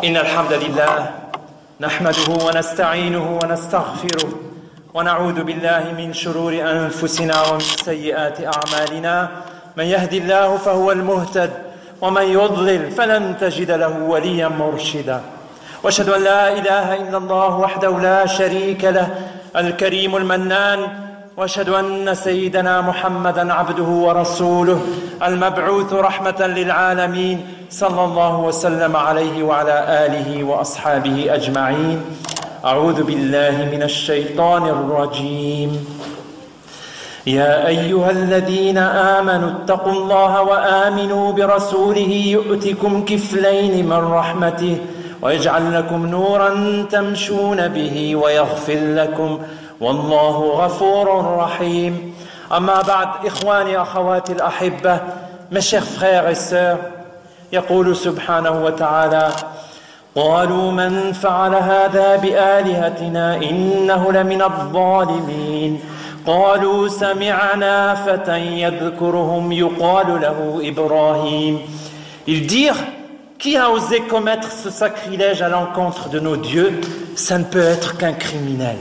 إن الحمد لله نحمده ونستعينه ونستغفره ونعوذ بالله من شرور أنفسنا ومن سيئات أعمالنا من يهد الله فهو المهتد ومن يضلل فلن تجد له وليا مرشدا وأشهد أن لا إله إلا الله وحده لا شريك له الكريم المنان وأشهد أن سيدنا محمدا عبده ورسوله المبعوث رحمة للعالمين صلى الله وسلم عليه وعلى آله وأصحابه أجمعين. أعوذ بالله من الشيطان الرجيم. يا أيها الذين آمنوا اتقوا الله وآمنوا برسوله يؤتكم كفلين من رحمته ويجعل لكم نورا تمشون به ويغفر لكم والله غفور رحيم. أما بعد إخواني أخواتي الأحبة mes chers frères et sœurs, يقول سبحانه وتعالى قالوا من فعل هذا بآلهتنا إنه لمن الظالمين قالوا سمعنا فتى يذكرهم يقال له إبراهيم. Ils dirent, qui a osé commettre ce sacrilège à l'encontre de nos dieux? Ça ne peut être qu'un criminel.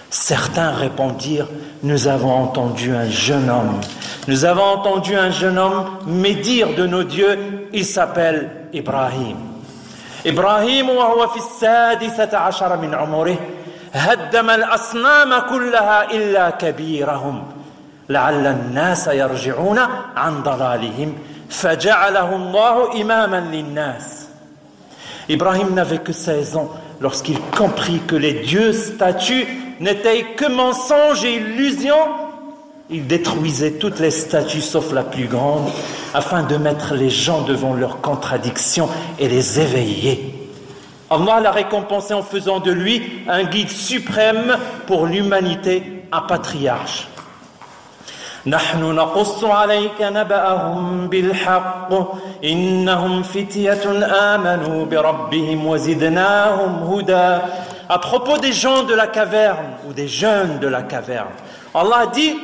Certains répondirent, nous avons entendu un jeune homme. Nous avons entendu un jeune homme médire de nos dieux, il s'appelle Ibrahim. إبراهيم وهو في 16 من عمره هدم الأصنام كلها إلا كبيرهم لعل الناس يرجعون عن ضلالهم فجعله الله إماما للناس. Ibrahim n'avait que 16 ans lorsqu'il comprit que les dieux statues n'étaient que mensonges et illusions. Il détruisait toutes les statues sauf la plus grande afin de mettre les gens devant leurs contradictions et les éveiller. Allah l'a récompensé en faisant de lui un guide suprême pour l'humanité, un patriarche. نحن نقص عليك نبأهم بالحق إنهم فتية آمنوا بربهم وزدناهم هدى. À propos des gens de la caverne ou des jeunes de la caverne, Allah dit,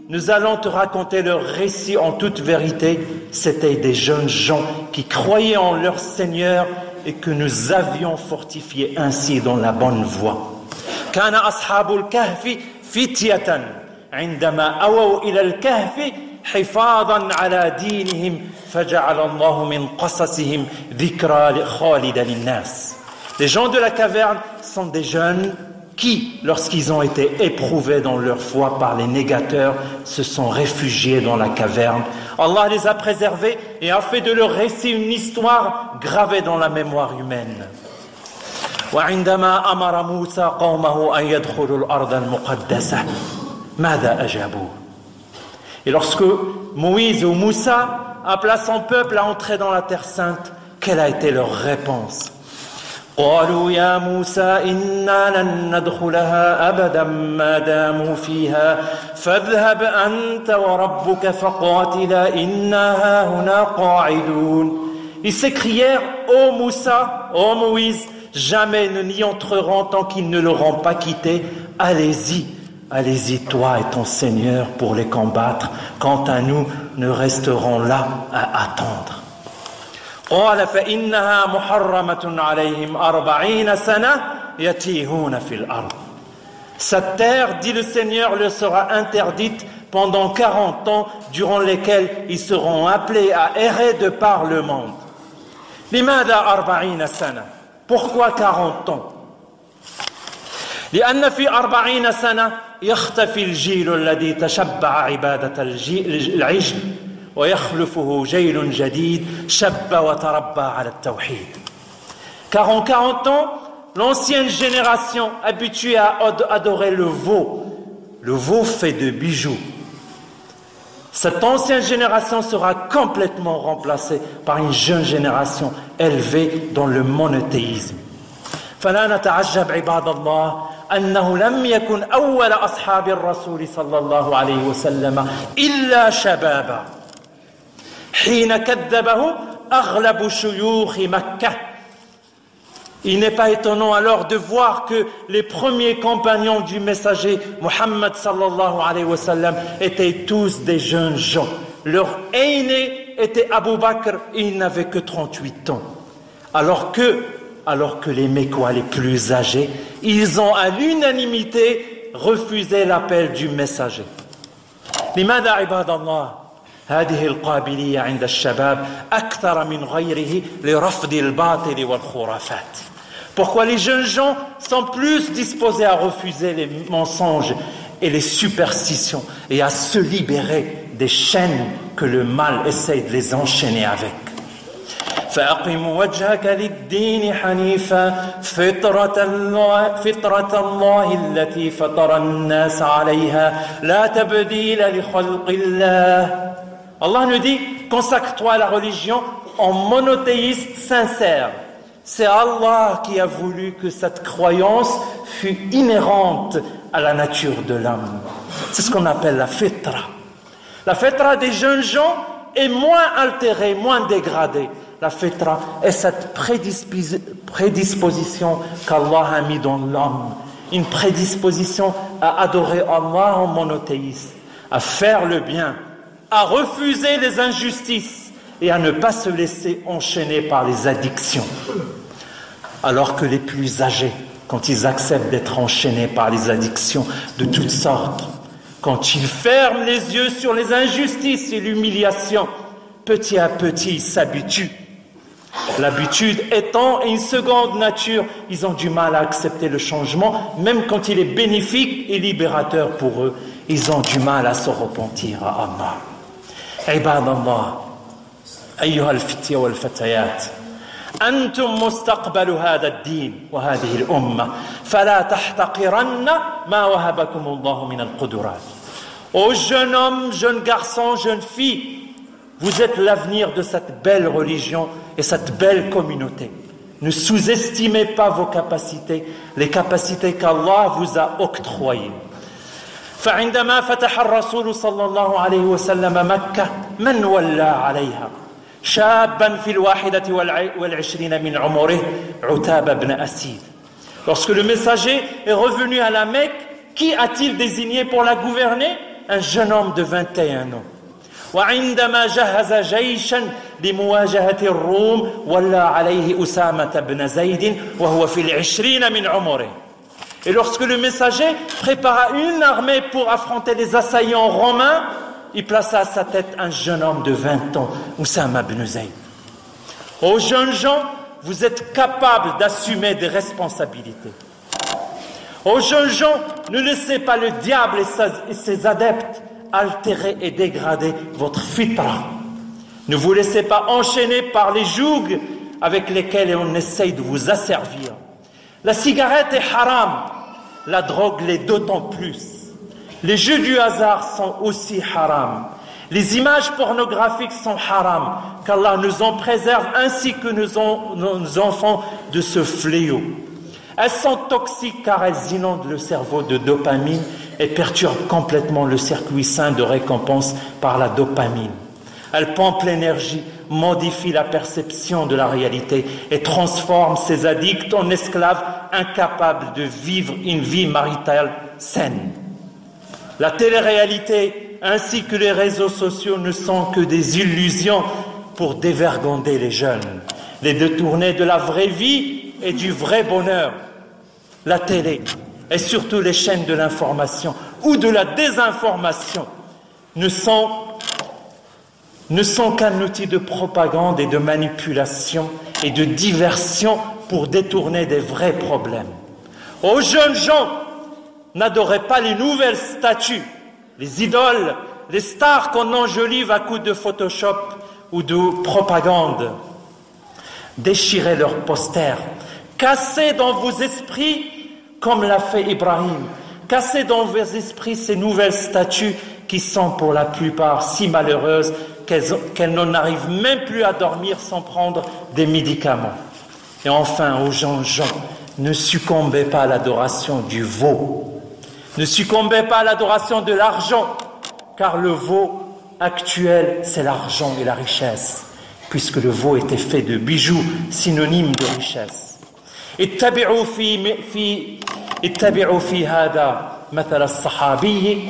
nous allons te raconter leur récit en toute vérité. C'était des jeunes gens qui croyaient en leur Seigneur et que nous avions fortifié ainsi dans la bonne voie. كان أصحاب الكهف فتية عندما أووا إلى الكهف حفاظا على دينهم فجعل الله من قصصهم ذكرى خالدة للناس. Les gens de la caverne sont des jeunes qui, lorsqu'ils ont été éprouvés dans leur foi par les négateurs, se sont réfugiés dans la caverne. Allah les a préservés et a fait de leur récit une histoire gravée dans la mémoire humaine. وعندما أمر موسى قومه أن يدخلوا الأرض المقدسة ماذا أجابوه. Et lorsque Moïse ou Moussa appela son peuple à entrer dans la terre sainte, quelle a été leur réponse? قالوا يا موسى إنا لن ندخلها أبدا ما داموا فيها فاذهب أنت وربك فقاتلا إنا هاهنا قاعدون. Ils s'écrièrent, ô Moussa, ô Moïse, jamais nous n'y entrerons tant qu'ils ne l'auront pas quitté. Allez-y, allez-y toi et ton Seigneur pour les combattre. Quant à nous, nous resterons là à attendre. قال فإنها محرمة عليهم 40 سنة يتيهون في الأرض. Cette terre, dit le Seigneur, leur sera interdite pendant 40 ans durant lesquels ils seront appelés à errer de par le monde. لماذا 40 سنة? Pourquoi 40 ans? لأن في 40 سنة يختفي الجيل الذي تشبع عبادة العجل ويخلفه جيل جديد شب وتربى على التوحيد. Car en 40 ans, l'ancienne génération habituée à adorer le veau fait de bijoux, cette ancienne génération sera complètement remplacée par une jeune génération élevée dans le monothéisme. فلا نتعجب عباد الله أنه لم يكن أول أصحاب الرسول صلى الله عليه وسلم إلا شبابا حين كذبه أغلب شيوخ مكة. Il n'est pas étonnant alors de voir que les premiers compagnons du messager Muhammad sallallahu alayhi wa sallam étaient tous des jeunes gens. Leur aîné était Abu Bakr et il n'avait que 38 ans. Alors que alors que les Mécois les plus âgés, ils ont à l'unanimité refusé l'appel du messager. لماذا عباد الله هذه القابلية عند الشباب أكثر من غيره لرفض الباطل والخرافات. Pourquoi les jeunes gens sont plus disposés à refuser les mensonges et les superstitions et à se libérer des chaînes que le mal essaye de les enchaîner avec. فأقم وجهك للدين حنيفا فطرة الله التي فطر الناس عليها لا تبديل لخلق الله. Allah nous dit, consacre-toi à la religion en monothéiste sincère. C'est Allah qui a voulu que cette croyance fût inhérente à la nature de l'homme. C'est ce qu'on appelle la fitra. La fitra des jeunes gens est moins altérée, moins dégradée. La fitra est cette prédisposition qu'Allah a mis dans l'homme. Une prédisposition à adorer Allah en monothéiste, à faire le bien, à refuser les injustices et à ne pas se laisser enchaîner par les addictions. Alors que les plus âgés, quand ils acceptent d'être enchaînés par les addictions de toutes sortes, quand ils ferment les yeux sur les injustices et l'humiliation, petit à petit ils s'habituent. L'habitude étant une seconde nature, ils ont du mal à accepter le changement, même quand il est bénéfique et libérateur pour eux. Ils ont du mal à se repentir à Allah. عباد الله أيها الفتية والفتيات أنتم مستقبل هذا الدين وهذه الأمة فلا تحتقرن ما وهبكم الله من القدرات. Ô jeunes hommes, jeunes garçons, jeunes filles, vous êtes l'avenir de cette belle religion et cette belle communauté. Ne sous-estimez pas vos capacités, les capacités qu'Allah vous a octroyées. فعندما فتح الرسول صلى الله عليه وسلم مكة من ولى عليها شابا في 21 من عمره عتاب بن أسيد. Lorsque le messager est revenu à la Mecque, qui a-t-il désigné pour la gouverner? Un jeune homme de 21 ans. وعندما جهز جيشا لمواجهة الروم ولى عليه أسامة بن زيد وهو في 20 من عمره. Et lorsque le messager prépara une armée pour affronter les assaillants romains, il plaça à sa tête un jeune homme de 20 ans, Oussama ibn Zayd. Aux jeunes gens, vous êtes capables d'assumer des responsabilités. Aux jeunes gens, ne laissez pas le diable et ses adeptes altérer et dégrader votre fitra. Ne vous laissez pas enchaîner par les jougs avec lesquels on essaye de vous asservir. La cigarette est haram, la drogue l'est d'autant plus. Les jeux du hasard sont aussi haram. Les images pornographiques sont haram, qu'Allah nous en préserve ainsi que nos enfants de ce fléau. Elles sont toxiques car elles inondent le cerveau de dopamine et perturbent complètement le circuit sain de récompense par la dopamine. Elles pompent l'énergie, modifient la perception de la réalité et transforment ces addicts en esclaves incapables de vivre une vie maritale saine. La télé-réalité ainsi que les réseaux sociaux ne sont que des illusions pour dévergonder les jeunes, les détourner de la vraie vie et du vrai bonheur. La télé et surtout les chaînes de l'information ou de la désinformation ne sont qu'un outil de propagande et de manipulation et de diversion pour détourner des vrais problèmes. Aux jeunes gens, n'adorez pas les nouvelles statues, les idoles, les stars qu'on enjolive à coups de Photoshop ou de propagande. Déchirez leurs posters, cassez dans vos esprits comme l'a fait Ibrahim. Cassez dans vos esprits ces nouvelles statues qui sont pour la plupart si malheureuses qu'elles n'en arrivent même plus à dormir sans prendre des médicaments. Et enfin, aux jeunes gens, ne succombez pas à l'adoration du veau. Ne succombez pas à l'adoration de l'argent, car le veau actuel, c'est l'argent et la richesse, puisque le veau était fait de bijoux, synonyme de richesse. اتبعوا في هذا مثل الصحابي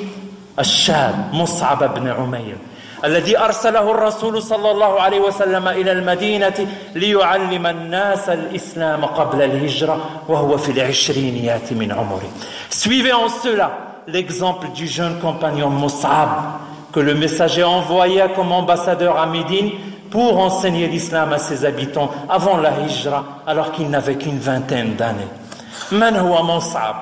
الشاب مصعب بن عمير الذي أرسله الرسول صلى الله عليه وسلم إلى المدينة ليعلم الناس الإسلام قبل الهجرة وهو في العشرينيات من عمره. Suivez en cela l'exemple du jeune compagnon Mus'ab que le messager envoya comme ambassadeur à Médine pour enseigner l'islam à ses habitants avant la hijra alors qu'il n'avait qu'une vingtaine d'années. من هو مصعب؟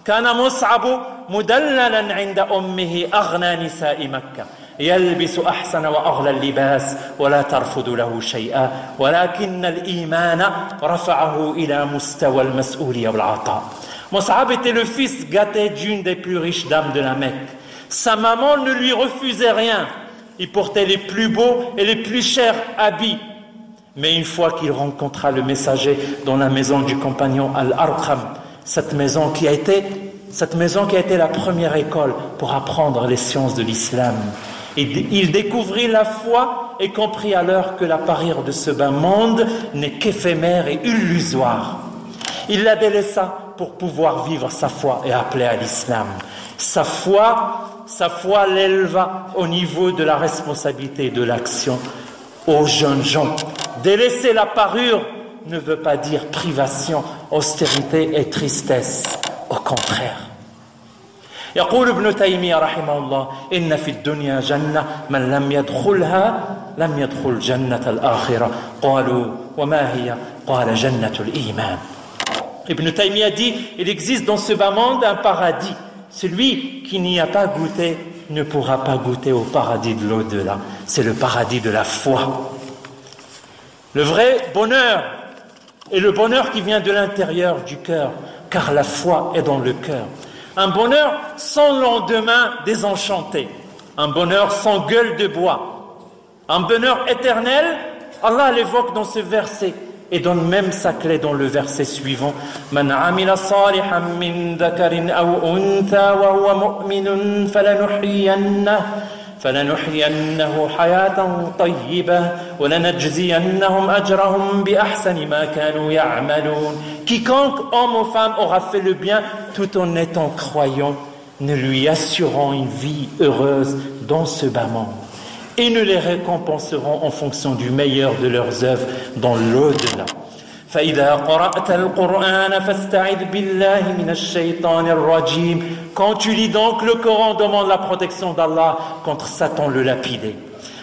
كان مصعب مدللا عند أمه أغنى نساء مكة يلبس أحسن وأغلى اللباس ولا ترفض له شيئا ولكن الإيمان رفعه إلى مستوى المسؤولية والعطاء. Mus'ab était le fils gâté d'une des plus riches dames de la Mecque. Sa maman ne lui refusait rien. Il portait les plus beaux et les plus chers habits. Mais une fois qu'il rencontra le messager dans la maison du compagnon Al-Arqam, cette maison qui a été la première école pour apprendre les sciences de l'islam, il découvrit la foi et comprit alors que la parure de ce bas monde n'est qu'éphémère et illusoire. Il la délaissa pour pouvoir vivre sa foi et appeler à l'islam. Sa foi l'éleva au niveau de la responsabilité et de l'action. Aux jeunes gens, délaisser la parure ne veut pas dire privation, austérité et tristesse. Au contraire. يقول ابن تيمية رحمه الله إن في الدنيا جنة من لم يدخلها لم يدخل جنة الآخرة قالوا وما هي قال جنة الإيمان. Ibn Taymiyyah dit, il existe dans ce bas monde un paradis. Celui qui n'y a pas goûté ne pourra pas goûter au paradis de l'au-delà. C'est le paradis de la foi. Le vrai bonheur est le bonheur qui vient de l'intérieur du cœur, car la foi est dans le cœur. Un bonheur sans lendemain désenchanté, un bonheur sans gueule de bois, un bonheur éternel. Allah l'évoque dans ce verset et donne même sa clé dans le verset suivant. Man amila salihan min dhakarin aw untha wa huwa mu'minun فلنحيينه حياة طيبة ولنجزينهم أجرهم بأحسن ما كانوا يعملون. Quiconque, homme ou femme, aura fait le bien tout en étant croyant, nous lui assurons une vie heureuse dans ce bas monde. Et nous les récompenserons en fonction du meilleur de leurs œuvres dans l'au-delà. فإذا قرأت القرآن فاستعذ بالله من الشيطان الرجيم. Quand tu lis donc le Coran, demande la protection d'Allah contre Satan le lapidé.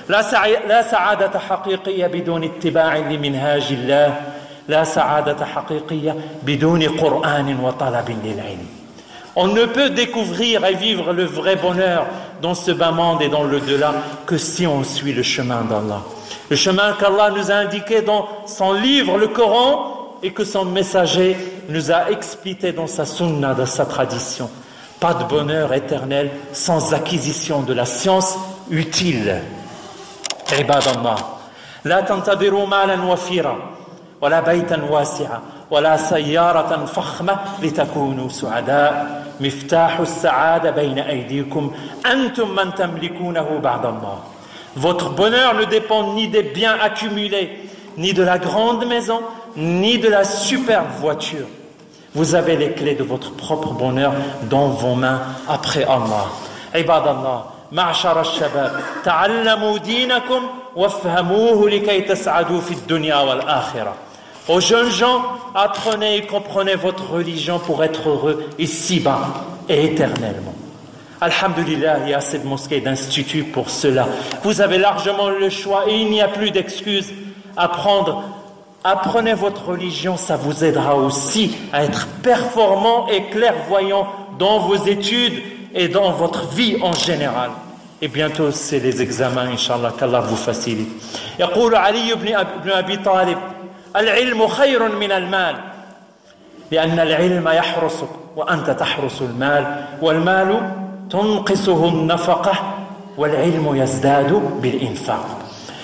لا سعادة حقيقية بدون اتباع لمنهاج الله. لا سعادة حقيقية بدون قرآن وطلب للعلم. On ne peut découvrir et vivre le vrai bonheur dans ce bas monde et dans l'au-delà que si on suit le chemin d'Allah. Le chemin qu'Allah nous a indiqué dans son livre, le Coran, et que son messager nous a expliqué dans sa sunna, dans sa tradition. Pas de bonheur éternel sans acquisition de la science utile. Ibadallah, la tantabiru malan wafira, wala baytan wasi'a, wala sayyaratan fakhma litakunu su'ada. Miftahu as-sa'ada bayna aydikum, antum man tamlikunahu ba'da Allah. Votre bonheur ne dépend ni des biens accumulés, ni de la grande maison, ni de la superbe voiture. Vous avez les clés de votre propre bonheur dans vos mains après Allah. Ibadallah, ma'ashara al-shabab, ta'allamu dinakum wafhamuhu likay tas'adu fi ad-dunya wal-akhirah. Aux jeunes gens, apprenez et comprenez votre religion pour être heureux ici-bas et éternellement. Alhamdulillah, il y a assez de mosquées et d'instituts pour cela. Vous avez largement le choix et il n'y a plus d'excuses à prendre. Apprenez votre religion, ça vous aidera aussi à être performant et clairvoyant dans vos études et dans votre vie en général. Et bientôt, c'est les examens, Inch'Allah, qu'Allah vous facilite. يقول علي بن أبي طالب العلم خير من المال لأن العلم يحرسك وأنت تحرس المال والمال تنقصه النفقة والعلم يزداد بالإنفاق.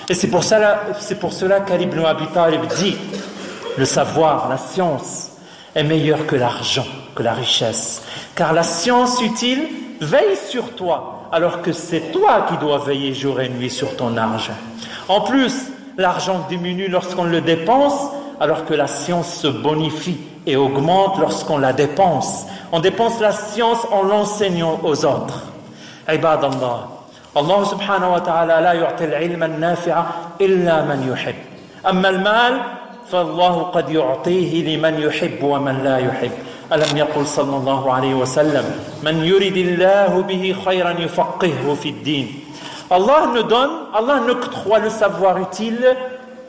Et c'est pour cela qu'Ali ibn Abi Talib dit le savoir, la science est meilleure que l'argent, que la richesse. Car la science utile veille sur toi, alors que c'est toi qui dois veiller jour et nuit sur ton argent. En plus, l'argent diminue lorsqu'on le dépense, alors que la science se bonifie et augmente lorsqu'on la dépense. On dépense la science en l'enseignant aux autres. Ibadallah, Allah subhanahu wa ta'ala لا يعطي العلم النافع إلا من يحب. أما المال فالله قد يعطيه لمن يحب ومن لا يحب. ألم يقل صلى الله عليه وسلم من يرد الله به خيرا يفقهه في الدين. Allah n'octroie le savoir utile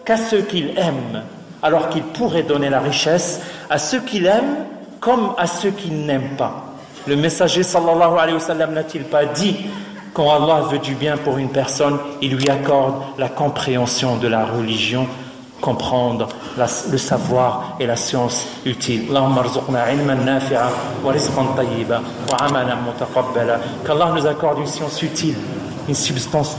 qu'à ceux qu'il aime, alors qu'il pourrait donner la richesse à ceux qu'il aime comme à ceux qu'il n'aime pas. Le messager sallallahu alayhi wa sallam n'a-t-il pas dit quand Allah veut du bien pour une personne, il lui accorde la compréhension de la religion, comprendre le savoir et la science utile. Allahumma arzuqna ilman nafi'a wa rizqan tayyiba wa amalan mutaqabbala. Qu'Allah nous accorde une science utile, une substance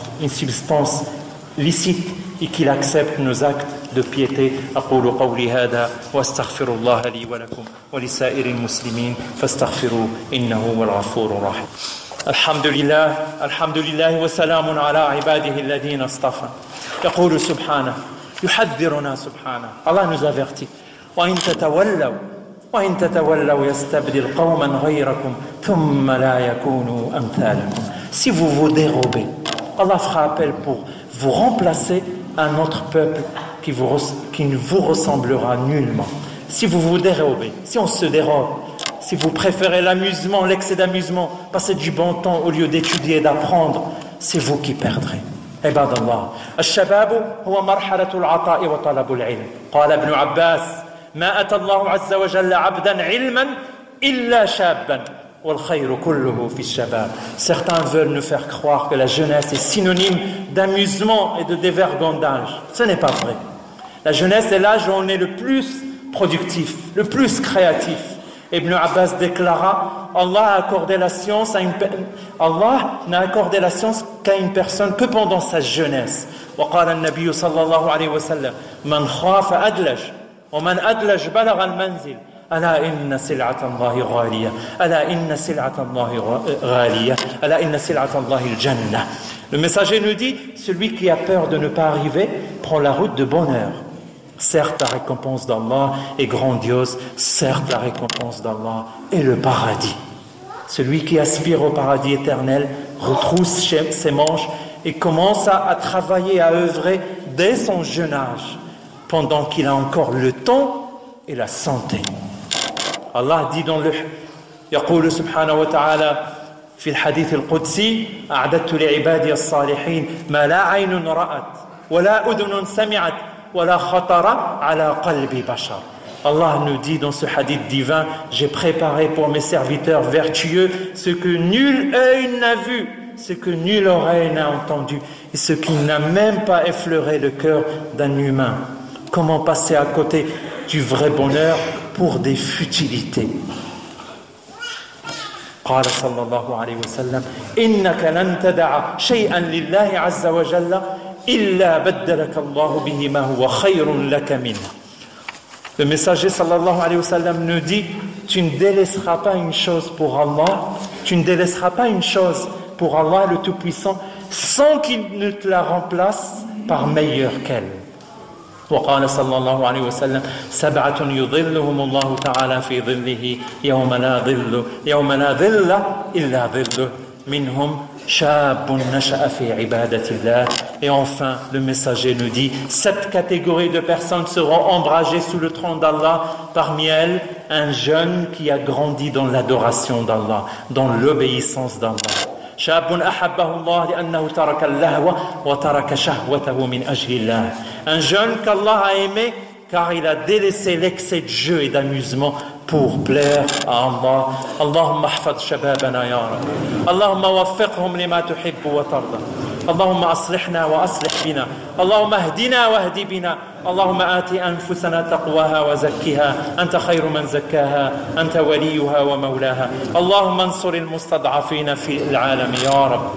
licite et qu'il accepte nos actes de piété. أقول قولي هذا وأستغفر الله لي ولكم ولسائر المسلمين فاستغفروه إنه هو الغفور الرحيم. الحمد لله وسلام على عباده الذين اصطفى. يقول سبحانه يحذرنا سبحانه. Allah nous avertit. وإن تتولوا يستبدل قوما غيركم ثم لا يكونوا أمثالكم. Si vous vous dérobez, Allah fera appel pour vous remplacer un autre peuple qui ne vous ressemblera nullement. Si vous vous dérobez, si on se dérobe, si vous préférez l'amusement, l'excès d'amusement, passer du bon temps au lieu d'étudier et d'apprendre, c'est vous qui perdrez. عباد الله الشباب هو مرحلة العطاء وطلب العلم. قال ابن عباس ما أتى الله عز وجل عبدا علما إلا شابا والخير كله في الشباب. Certains veulent nous faire croire que la jeunesse est synonyme d'amusement et de dévergondage. Ce n'est pas vrai. La jeunesse est l'âge où on est le plus productif, le plus créatif. Ibn Abbas déclara Allah n'a accordé la science qu'à une personne que pendant sa jeunesse. وقال النبي صلى الله عليه وسلم من خاف أدلج ومن أدلج بلغ المنزل ألا إن سلعة الله غالية ألا إن سلعة الله غالية ألا إن سلعة الله الجنة. Le messager nous dit celui qui a peur de ne pas arriver prend la route de bonheur. Certes, la récompense d'Allah est grandiose, certes, la récompense d'Allah est le paradis. Celui qui aspire au paradis éternel retrousse ses manches et commence à travailler, à œuvrer dès son jeune âge, pendant qu'il a encore le temps et la santé. Allah dit dans le يقول سبحانه وتعالى في الحديث القدسي أعددت لعبادي الصالحين ما لا عين رأت ولا أذن سمعت ولا خطر على قلب بشر. Allah nous dit dans ce hadith divin, j'ai préparé pour mes serviteurs vertueux ce que nul œil n'a vu, ce que nulle oreille n'a entendu et ce qui n'a même pas effleuré le cœur d'un humain. Comment passer à côté du vrai bonheur pour des futilités? قال صلى الله عليه وسلم إنك لن تدع شيئا لله عز وجل إلا بدلك الله به ما هو خير لك منه. Le messager sallallahu alayhi wa sallam nous dit tu ne délaisseras pas une chose pour Allah, tu ne délaisseras pas une chose pour Allah le Tout-Puissant sans qu'il ne te la remplace par meilleure qu'elle. وقال صلى الله عليه وسلم سبعة يظلهم الله تعالى في ظله يوم لا ظل إلا ظله منهم شاب نشأ في عبادة الله. Et enfin, le messager nous dit 7 catégories de personnes seront ombragées sous le trône d'Allah. Parmi elles, un jeune qui a grandi dans l'adoration d'Allah, dans l'obéissance d'Allah. شاب أحبه الله لأنه ترك اللهو وترك شهوته من أجل الله. Un jeune qu'Allah a aimé car il a délaissé l'excès de jeu et d'amusement pour plaire à Allah. اللهم احفظ شبابنا يا رب. اللهم وفقهم لما تحب وترضى. اللهم أصلحنا وأصلح بنا. اللهم اهدنا واهد بنا. اللهم آت أنفسنا تقواها وزكها أنت خير من زكاها أنت وليها ومولاها. اللهم انصر المستضعفين في العالم يا رب.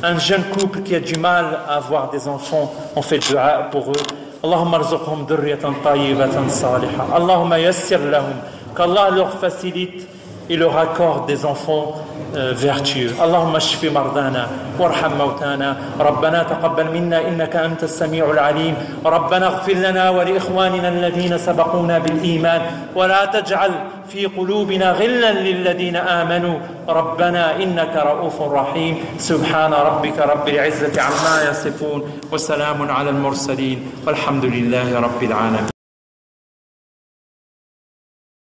Un jeune couple qui a du mal à avoir des enfants, on fait le dua pour eux. اللهم ارزقهم ذرية طيبة صالحة. اللهم يسر لهم. Qu'Allah leur facilite et leur accorde des enfants vertueux. اللهم اشف مرضانا وارحم موتانا. ربنا تقبل منا إنك أنت السميع العليم. ربنا اغفر لنا ولإخواننا الذين سبقونا بالإيمان ولا تجعل في قلوبنا غلا للذين آمنوا ربنا إنك رؤوف رحيم. سبحان ربك رب العزة عما يصفون وسلام على المرسلين والحمد لله رب العالمين.